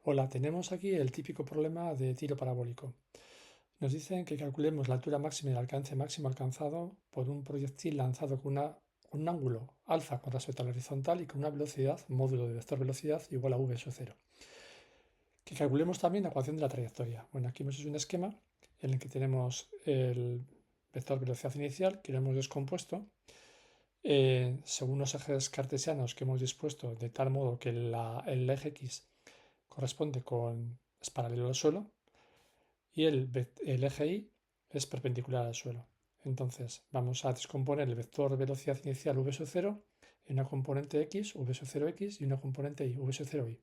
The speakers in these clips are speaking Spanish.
Hola, tenemos aquí el típico problema de tiro parabólico. Nos dicen que calculemos la altura máxima y el alcance máximo alcanzado por un proyectil lanzado con un ángulo alfa con respecto a la horizontal y con una velocidad, módulo de vector velocidad igual a v sub 0. Que calculemos también la ecuación de la trayectoria. Bueno, aquí hemos hecho un esquema en el que tenemos el vector velocidad inicial que lo hemos descompuesto según los ejes cartesianos que hemos dispuesto de tal modo que el eje x es paralelo al suelo y el eje y es perpendicular al suelo. Entonces vamos a descomponer el vector velocidad inicial v sub 0 en una componente x, v sub 0x, y una componente y, v sub 0y.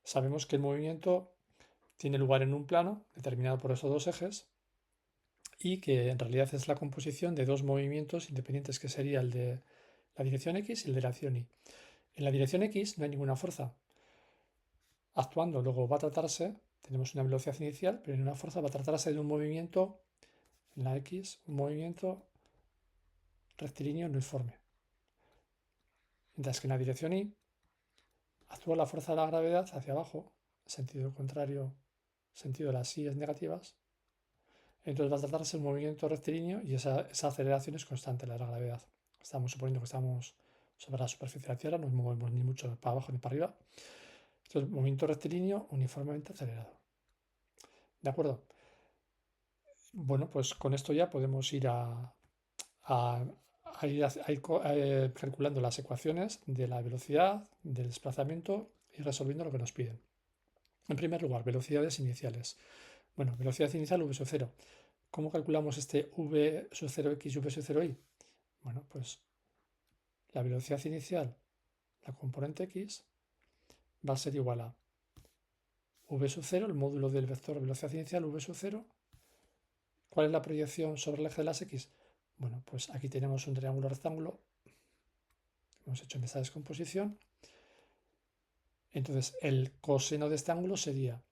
Sabemos que el movimiento tiene lugar en un plano determinado por esos dos ejes y que en realidad es la composición de dos movimientos independientes, que sería el de la dirección x y el de la dirección y. En la dirección x no hay ninguna fuerza actuando, luego va a tratarse, tenemos una velocidad inicial, pero en una fuerza va a tratarse de un movimiento, en la x, un movimiento rectilíneo no uniforme. Mientras que en la dirección y actúa la fuerza de la gravedad hacia abajo, sentido contrario, sentido de las síes negativas. Entonces va a tratarse un movimiento rectilíneo y esa aceleración es constante, la de la gravedad. Estamos suponiendo que estamos sobre la superficie de la Tierra, no nos movemos ni mucho para abajo ni para arriba. Entonces, movimiento rectilíneo uniformemente acelerado. ¿De acuerdo? Bueno, pues con esto ya podemos ir a ir calculando las ecuaciones de la velocidad, del desplazamiento y resolviendo lo que nos piden. En primer lugar, velocidades iniciales. Bueno, velocidad inicial v sub 0. ¿Cómo calculamos este v sub 0x y v sub 0y? Bueno, pues la velocidad inicial, la componente x, va a ser igual a v sub 0, el módulo del vector velocidad inicial, v sub 0. ¿Cuál es la proyección sobre el eje de las x? Bueno, pues aquí tenemos un triángulo rectángulo. Hemos hecho en esta descomposición. Entonces, el coseno de este ángulo sería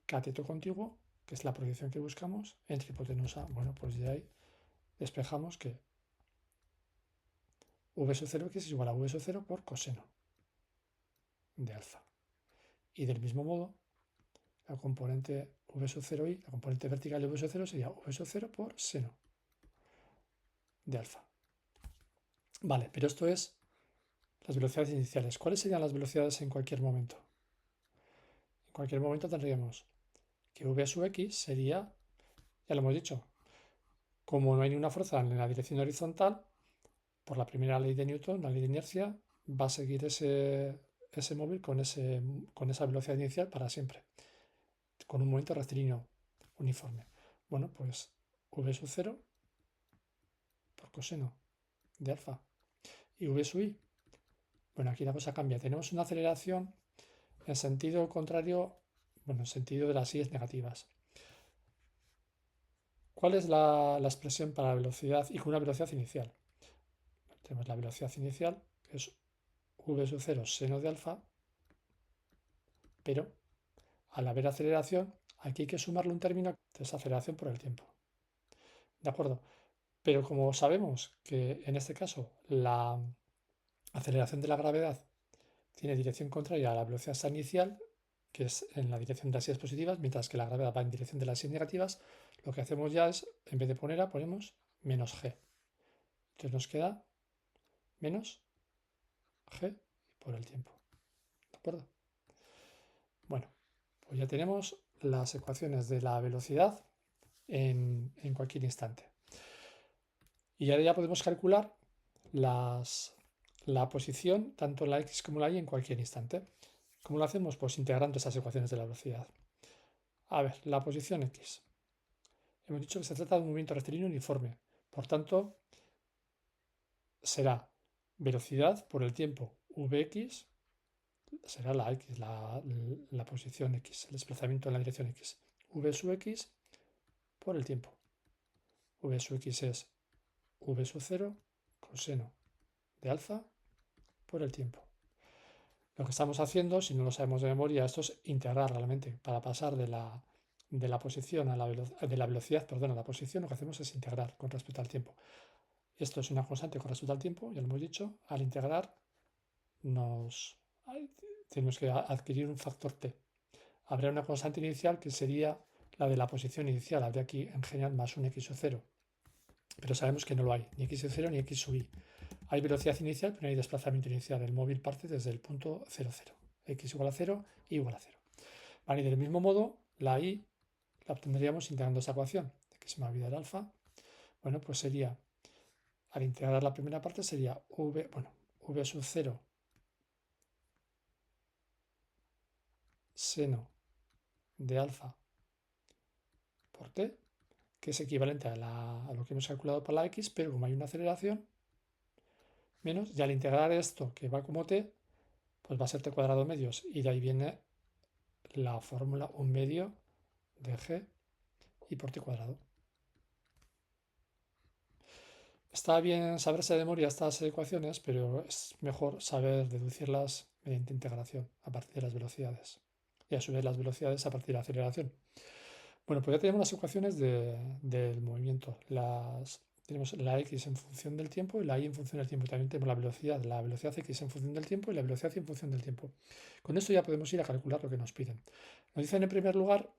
cateto contiguo, que es la proyección que buscamos, entre hipotenusa. Bueno, pues de ahí despejamos que v sub 0x es igual a v sub 0 por coseno de alfa. Y del mismo modo, la componente v sub 0y, la componente vertical de v sub 0 sería v sub 0 por seno de alfa. Vale, pero esto es las velocidades iniciales. ¿Cuáles serían las velocidades en cualquier momento? En cualquier momento tendríamos que v sub x sería, ya lo hemos dicho, como no hay ninguna fuerza en la dirección horizontal, por la primera ley de Newton, la ley de inercia, va a seguir ese móvil con esa velocidad inicial para siempre, con un momento rectilíneo uniforme. Bueno, pues v sub 0 por coseno de alfa y v sub i. Bueno, aquí la cosa cambia. Tenemos una aceleración en sentido contrario, bueno, en sentido de las síes negativas. ¿Cuál es la expresión para la velocidad y con una velocidad inicial? Tenemos la velocidad inicial, que es v sub 0 seno de alfa, pero al haber aceleración, aquí hay que sumarle un término de esa aceleración por el tiempo. ¿De acuerdo? Pero como sabemos que en este caso la aceleración de la gravedad tiene dirección contraria a la velocidad inicial, que es en la dirección de las síes positivas, mientras que la gravedad va en dirección de las síes negativas, lo que hacemos ya es, en vez de poner A, ponemos menos G. Entonces nos queda menos G por el tiempo. ¿De acuerdo? Bueno, pues ya tenemos las ecuaciones de la velocidad en cualquier instante. Y ahora ya podemos calcular la posición tanto en la x como en la y en cualquier instante. ¿Cómo lo hacemos? Pues integrando esas ecuaciones de la velocidad. A ver, la posición x. Hemos dicho que se trata de un movimiento rectilíneo uniforme. Por tanto, será velocidad por el tiempo vx, será la x, la posición x, el desplazamiento en la dirección x. V sub x por el tiempo. V sub x es v sub 0 coseno de alfa por el tiempo. Lo que estamos haciendo, si no lo sabemos de memoria, esto es integrar realmente. Para pasar de la posición de la velocidad, perdón, a la posición, lo que hacemos es integrar con respecto al tiempo. Esto es una constante con respecto al tiempo, ya lo hemos dicho. Al integrar tenemos que adquirir un factor t. Habría una constante inicial que sería la de la posición inicial. Habría aquí en general más un x sub 0. Pero sabemos que no lo hay, ni x sub 0 ni x sub i. Hay velocidad inicial, pero no hay desplazamiento inicial. El móvil parte desde el punto 0, 0. X igual a 0, y igual a 0. Vale, y del mismo modo, la i la obtendríamos integrando esa ecuación. Aquí se me va a olvidar alfa. Bueno, pues sería, al integrar la primera parte, sería v sub 0 seno de alfa por t, que es equivalente a lo que hemos calculado para la x, pero como hay una aceleración, menos, y al integrar esto, que va como t, pues va a ser t cuadrado medios, y de ahí viene la fórmula 1 medio de g y por t cuadrado. Está bien saberse de memoria estas ecuaciones, pero es mejor saber deducirlas mediante integración a partir de las velocidades y a su vez las velocidades a partir de la aceleración. Bueno, pues ya tenemos las ecuaciones del movimiento. Tenemos la x en función del tiempo y la y en función del tiempo. También tenemos la velocidad x en función del tiempo y la velocidad y en función del tiempo. Con esto ya podemos ir a calcular lo que nos piden. Nos dicen en primer lugar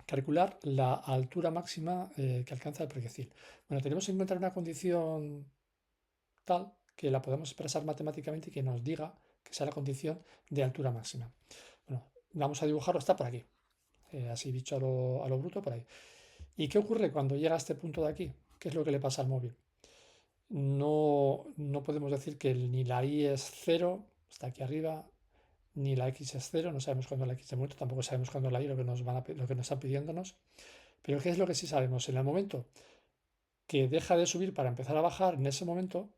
calcular la altura máxima que alcanza el proyectil. Bueno, tenemos que encontrar una condición tal que la podemos expresar matemáticamente y que nos diga que sea la condición de altura máxima. Bueno, vamos a dibujarlo, está por aquí, así dicho a lo bruto, por ahí. ¿Y qué ocurre cuando llega a este punto de aquí? ¿Qué es lo que le pasa al móvil? No podemos decir que ni la y es 0, está aquí arriba, ni la x es 0, no sabemos cuándo la x de momento, tampoco sabemos cuándo la y, lo que nos están pidiéndonos. Pero ¿qué es lo que sí sabemos? En el momento que deja de subir para empezar a bajar, en ese momento,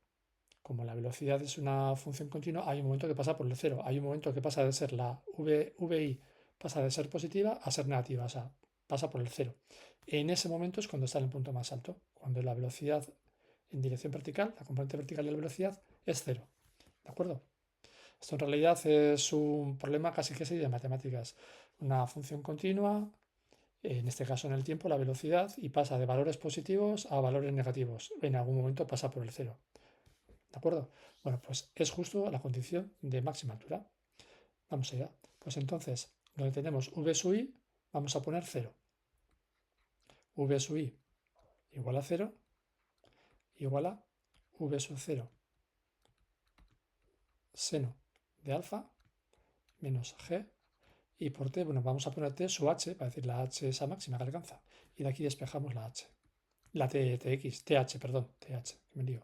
como la velocidad es una función continua, hay un momento que pasa por el 0. Hay un momento que pasa de ser la vi, pasa de ser positiva a ser negativa, o sea, pasa por el 0. En ese momento es cuando está en el punto más alto, cuando la velocidad en dirección vertical, la componente vertical de la velocidad, es 0. ¿De acuerdo? Esto en realidad es un problema casi que de matemáticas. Una función continua, en este caso en el tiempo, la velocidad, y pasa de valores positivos a valores negativos. En algún momento pasa por el 0. ¿De acuerdo? Bueno, pues es justo la condición de máxima altura. Vamos allá. Pues entonces, donde tenemos v sub i, vamos a poner 0. V sub i igual a 0 igual a v sub 0 seno de alfa menos g, y por t, bueno, vamos a poner t sub h, para decir la h esa máxima que alcanza, y de aquí despejamos la h. La th, perdón, th, que me lío.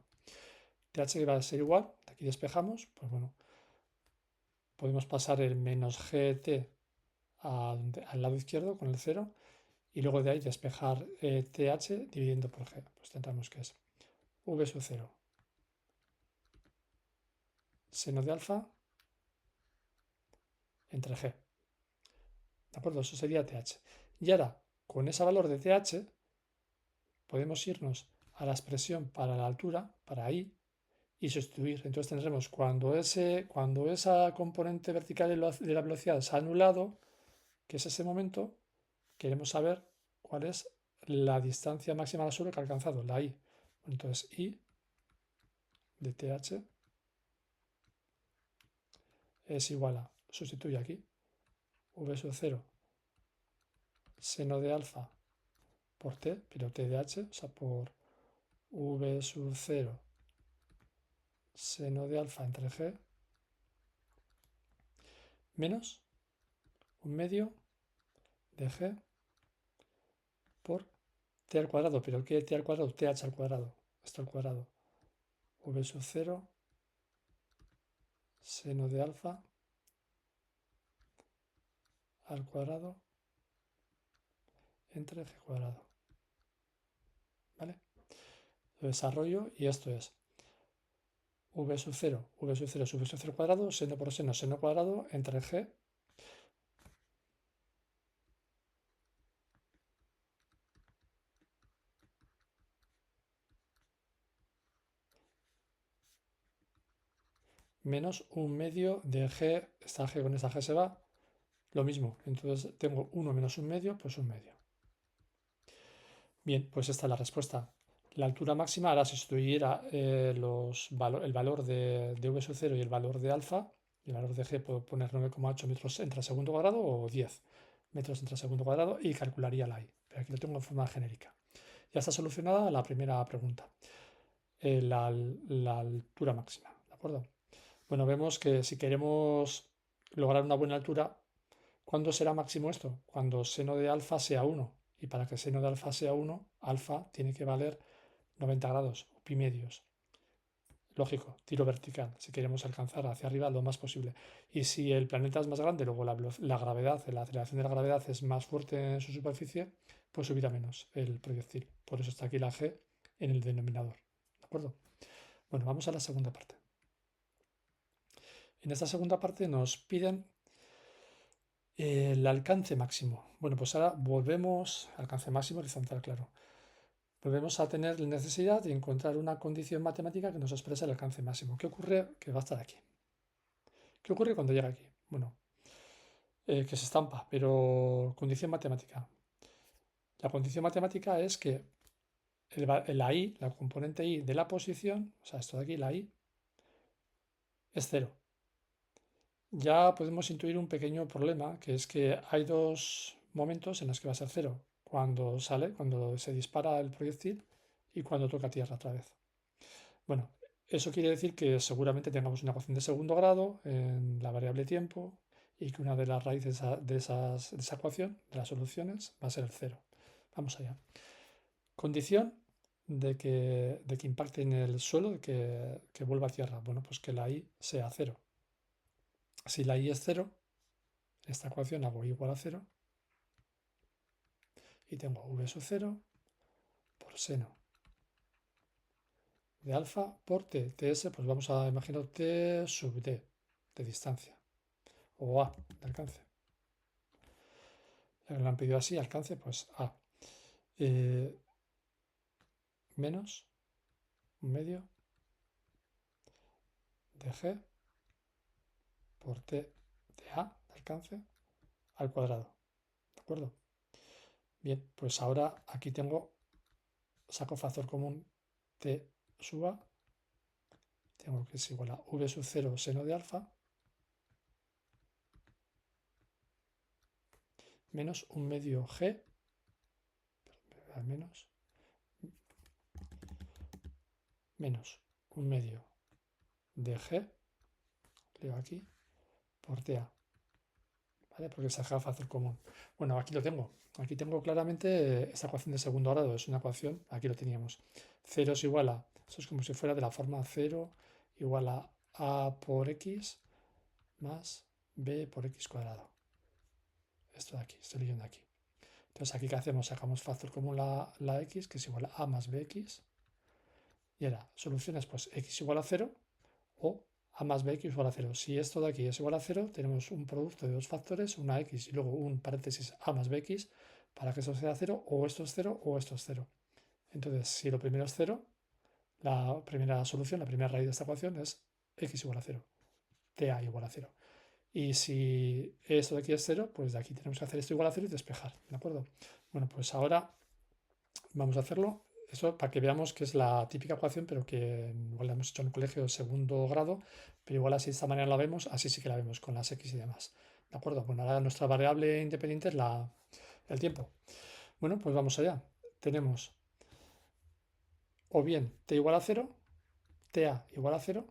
th va a ser igual, de aquí despejamos, pues bueno, podemos pasar el menos gt al lado izquierdo con el 0 y luego de ahí despejar th dividiendo por g. Pues tendremos que es v sub 0 seno de alfa entre g. ¿De acuerdo? Eso sería th. Y ahora, con ese valor de th, podemos irnos a la expresión para la altura, para i, y sustituir. Entonces tendremos cuando esa componente vertical de la velocidad se ha anulado, que es ese momento, queremos saber cuál es la distancia máxima al suelo que ha alcanzado, la i. Entonces i de th es igual a, sustituye aquí, v sub 0 seno de alfa por t, pero t de h, o sea, por v sub 0 seno de alfa entre g menos un medio de g por t al cuadrado. ¿Pero qué t al cuadrado? th al cuadrado. Esto al cuadrado. V sub 0 seno de alfa al cuadrado entre g cuadrado. ¿Vale? Lo desarrollo y esto es v sub 0 sub v sub 0 cuadrado, seno por seno cuadrado entre g menos un medio de g, esta g con esta g se va, lo mismo. Entonces tengo 1 menos un medio, pues un medio. Bien, pues esta es la respuesta. La altura máxima, ahora si sustituyera el valor de v sub 0 y el valor de alfa, Y el valor de g puedo poner 9,8 metros entre segundo cuadrado o 10 metros entre segundo cuadrado y calcularía la i. Pero aquí lo tengo en forma genérica. Ya está solucionada la primera pregunta, la altura máxima, ¿de acuerdo? Bueno, vemos que si queremos lograr una buena altura, ¿cuándo será máximo esto? Cuando seno de alfa sea 1. Y para que seno de alfa sea 1, alfa tiene que valer 90 grados, o pi medios. Lógico, tiro vertical, si queremos alcanzar hacia arriba lo más posible. Y si el planeta es más grande, luego la gravedad, la aceleración de la gravedad es más fuerte en su superficie, pues subirá menos el proyectil. Por eso está aquí la g en el denominador. ¿De acuerdo? Bueno, vamos a la segunda parte. En esta segunda parte nos piden el alcance máximo. Bueno, pues ahora volvemos, alcance máximo horizontal, claro. Volvemos a tener la necesidad de encontrar una condición matemática que nos exprese el alcance máximo. ¿Qué ocurre? Que va a estar aquí. ¿Qué ocurre cuando llega aquí? Bueno, que se estampa, pero condición matemática. La condición matemática es que la i, la componente i de la posición, o sea, esto de aquí, la i, es 0. Ya podemos intuir un pequeño problema, que es que hay dos momentos en los que va a ser 0. Cuando sale, cuando se dispara el proyectil y cuando toca tierra otra vez. Bueno, eso quiere decir que seguramente tengamos una ecuación de segundo grado en la variable tiempo y que una de las raíces de esa ecuación, de las soluciones, va a ser el 0. Vamos allá. Condición de que impacte en el suelo, de que vuelva a tierra. Bueno, pues que la i sea 0. Si la i es 0, esta ecuación hago igual a 0 y tengo v sub 0 por seno de alfa por t. ts, pues vamos a imaginar t sub d de distancia o a de alcance. Ya que lo han pedido así, alcance, pues a. Menos un medio de g por t de a de alcance al cuadrado. ¿De acuerdo? Bien, pues ahora aquí saco factor común t sub a. Tengo que es igual a v sub 0 seno de alfa menos un medio g menos un medio de g, leo aquí, por ta, ¿vale? Porque saca factor común. Bueno, aquí lo tengo. Aquí tengo claramente esta ecuación de segundo grado. Es una ecuación, aquí lo teníamos. 0 es igual a, eso es como si fuera de la forma 0 igual a por x más b por x cuadrado. Esto de aquí, estoy leyendo aquí. Entonces aquí, ¿qué hacemos? Sacamos factor común la x, que es igual a más bx. Y ahora, soluciones, pues x igual a 0 o a más bx igual a 0. Si esto de aquí es igual a 0, tenemos un producto de dos factores, una x y luego un paréntesis a más bx, para que esto sea 0, o esto es 0 o esto es 0. Entonces, si lo primero es 0, la primera solución, la primera raíz de esta ecuación es x igual a 0, ta igual a 0. Y si esto de aquí es 0, pues de aquí tenemos que hacer esto igual a 0 y despejar, ¿de acuerdo? Bueno, pues ahora vamos a hacerlo. Eso para que veamos que es la típica ecuación, pero que igual la hemos hecho en el colegio de segundo grado, pero igual así de esta manera la vemos, así sí que la vemos con las x y demás. ¿De acuerdo? Bueno, ahora nuestra variable independiente es el tiempo. Bueno, pues vamos allá. Tenemos o bien t igual a 0, ta igual a 0,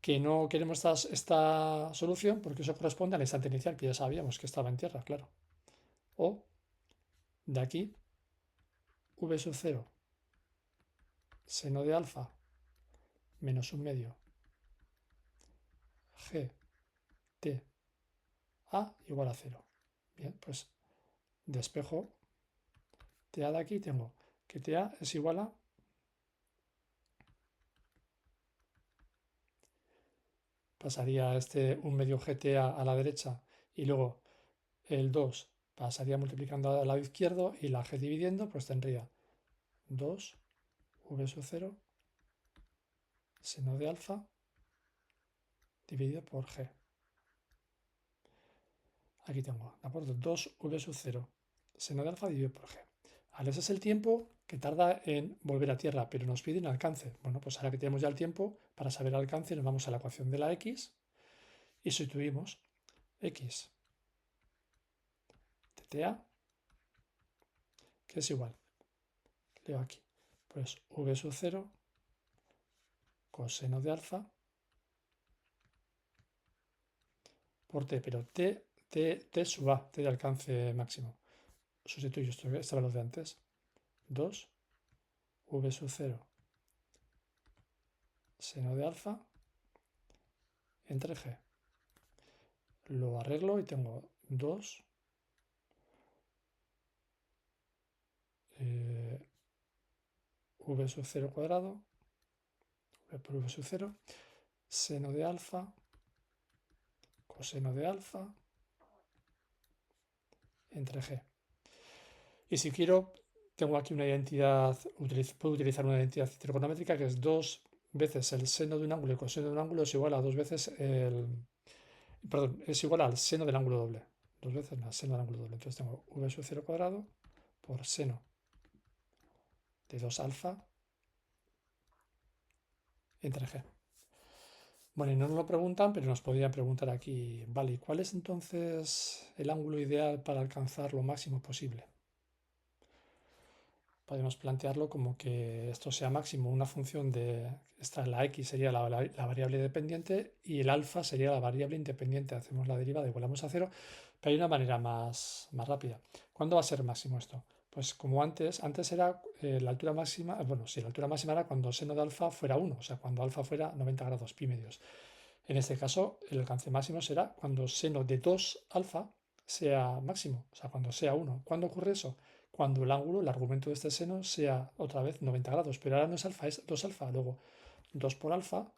que no queremos esta solución porque eso corresponde al instante inicial, que ya sabíamos que estaba en tierra, claro. O de aquí, v sub 0 seno de alfa menos un medio g t a igual a 0. Bien, pues despejo ta de aquí, tengo que ta es igual a pasaría un medio gta a la derecha y luego el 2 pasaría multiplicando al lado izquierdo y la g dividiendo, pues tendría 2 v sub 0 seno de alfa dividido por g. Aquí tengo, ¿de acuerdo? 2v sub 0 seno de alfa dividido por g. Vale, ese es el tiempo que tarda en volver a Tierra, pero nos piden alcance. Bueno, pues ahora que tenemos ya el tiempo, para saber el alcance nos vamos a la ecuación de la X y sustituimos X de TA, que es igual, leo aquí, pues V sub 0 coseno de alfa por T, pero T sub A, T de alcance máximo. Sustituyo este valor de antes. 2 V sub 0 seno de alfa entre G. Lo arreglo y tengo 2 V sub 0 cuadrado, V por V sub 0, seno de alfa, coseno de alfa, entre G. Y si quiero, tengo aquí una identidad, puedo utilizar una identidad trigonométrica que es 2 veces el seno de un ángulo y el coseno de un ángulo es igual a 2 veces perdón, es igual al seno del ángulo doble. 2 veces más seno del ángulo doble. Entonces tengo V sub 0 cuadrado por seno de 2 alfa entre G. Bueno, y no nos lo preguntan, pero nos podrían preguntar aquí, vale, ¿y cuál es entonces el ángulo ideal para alcanzar lo máximo posible? Podemos plantearlo como que esto sea máximo, una función de, la x sería la variable dependiente y el alfa sería la variable independiente. Hacemos la derivada y volvemos a cero, pero hay una manera más rápida. ¿Cuándo va a ser máximo esto? Pues como antes era la altura máxima, bueno, sí, la altura máxima era cuando seno de alfa fuera 1, o sea, cuando alfa fuera 90 grados, pi medios. En este caso, el alcance máximo será cuando seno de 2 alfa sea máximo, o sea, cuando sea 1. ¿Cuándo ocurre eso? Cuando el ángulo, el argumento de este seno sea otra vez 90 grados, pero ahora no es alfa, es 2 alfa. Luego, 2 por alfa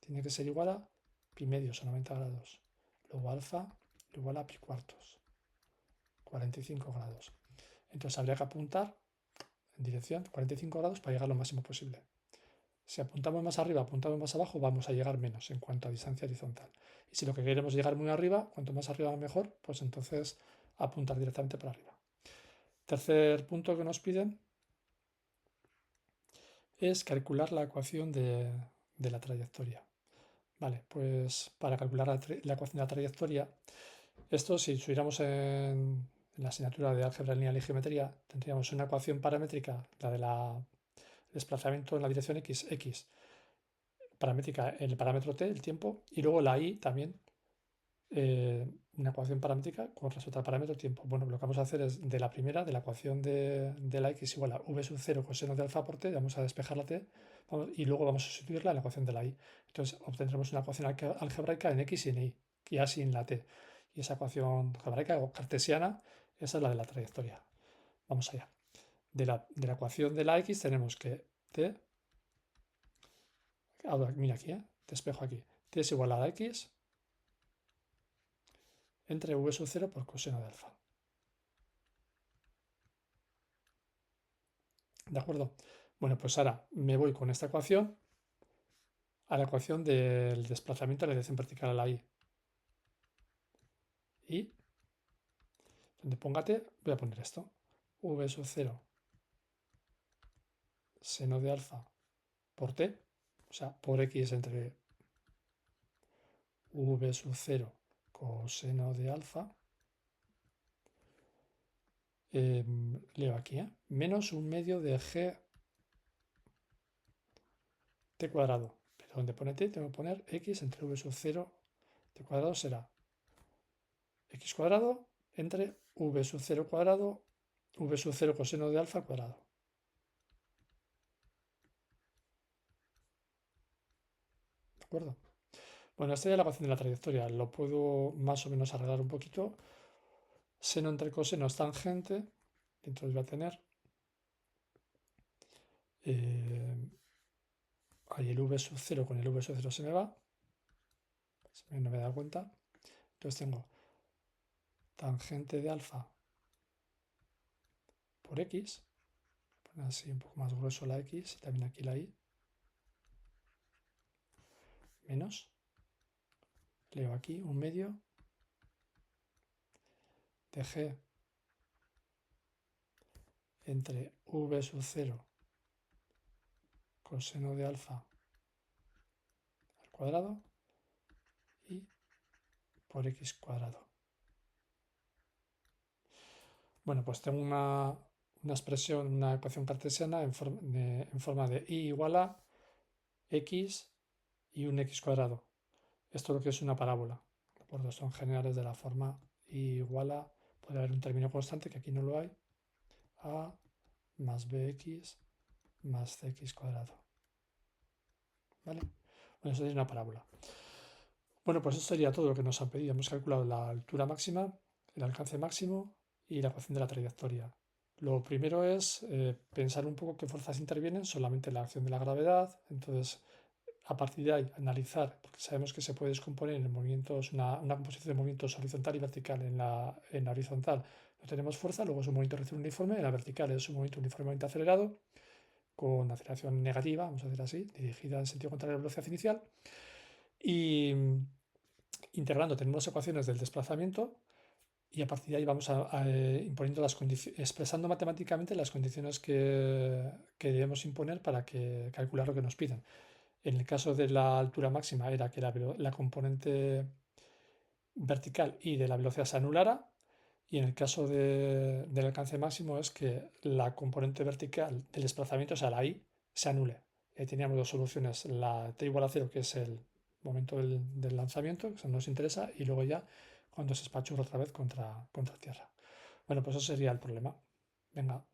tiene que ser igual a pi medios o 90 grados. Luego alfa igual a pi cuartos, 45 grados. Entonces habría que apuntar en dirección 45 grados para llegar lo máximo posible. Si apuntamos más arriba, apuntamos más abajo, vamos a llegar menos en cuanto a distancia horizontal. Y si lo que queremos es llegar muy arriba, cuanto más arriba mejor, pues entonces apuntar directamente para arriba. Tercer punto que nos piden es calcular la ecuación de la trayectoria. Vale, pues para calcular la ecuación de la trayectoria, esto si estuviéramos en la asignatura de álgebra lineal y geometría, tendríamos una ecuación paramétrica, la de desplazamiento en la dirección x, paramétrica en el parámetro t, el tiempo, y luego la y también, una ecuación paramétrica con respecto al parámetro tiempo. Bueno, lo que vamos a hacer es de la primera, de la ecuación de la x igual a v sub 0 coseno de alfa por t, vamos a despejar la t y luego vamos a sustituirla en la ecuación de la y. Entonces obtendremos una ecuación algebraica en x y en y, ya sin la t. Y esa ecuación algebraica o cartesiana, esa es la de la trayectoria. Vamos allá. De la ecuación de la x tenemos que t, mira aquí, despejo aquí, t es igual a la x entre v sub 0 por coseno de alfa. ¿De acuerdo? Bueno, pues ahora me voy con esta ecuación a la ecuación del desplazamiento de la dirección vertical a la y. Y donde ponga t, voy a poner esto. V sub 0 seno de alfa por t, o sea, por x entre v sub 0 coseno de alfa. Leo aquí, menos un medio de g t cuadrado. Pero donde pone t, tengo que poner x entre v sub 0 t cuadrado será x cuadrado entre v sub 0 cuadrado, v sub 0 coseno de alfa cuadrado. ¿De acuerdo? Bueno, esta ya es la ecuación de la trayectoria. Lo puedo más o menos arreglar un poquito. Seno entre coseno es tangente. Entonces voy a tener ahí el v sub 0 con el v sub 0 se me va. No me he dado cuenta. Entonces tengo tangente de alfa por x. Poner así un poco más grueso la x y también aquí la y. Menos. Leo aquí un medio de g entre v sub 0 coseno de alfa al cuadrado y por x cuadrado. Bueno, pues tengo una expresión, una ecuación cartesiana en forma de y igual a x y un x cuadrado. Esto es lo que es una parábola. ¿De acuerdo? Son generales de la forma y igual a, puede haber un término constante que aquí no lo hay, a más bx más cx cuadrado. ¿Vale? Bueno, eso es una parábola. Bueno, pues eso sería todo lo que nos han pedido. Hemos calculado la altura máxima, el alcance máximo y la ecuación de la trayectoria. Lo primero es pensar un poco qué fuerzas intervienen, solamente la acción de la gravedad. Entonces, a partir de ahí, analizar, porque sabemos que se puede descomponer en movimientos, una composición de movimientos horizontal y vertical. En la horizontal no tenemos fuerza, luego es un movimiento de reacción uniforme, en la vertical es un movimiento uniformemente acelerado, con aceleración negativa, vamos a decir así, dirigida en sentido contrario a la velocidad inicial. Y integrando tenemos ecuaciones del desplazamiento y a partir de ahí vamos imponiendo las expresando matemáticamente las condiciones que debemos imponer para calcular lo que nos piden. En el caso de la altura máxima era que la componente vertical y de la velocidad se anulara, y en el caso del alcance máximo es que la componente vertical del desplazamiento, o sea, la i, se anule. Teníamos dos soluciones, la t igual a 0, que es el momento del lanzamiento, que eso nos interesa, y luego ya cuando se espachurra otra vez contra tierra. Bueno, pues eso sería el problema. Venga.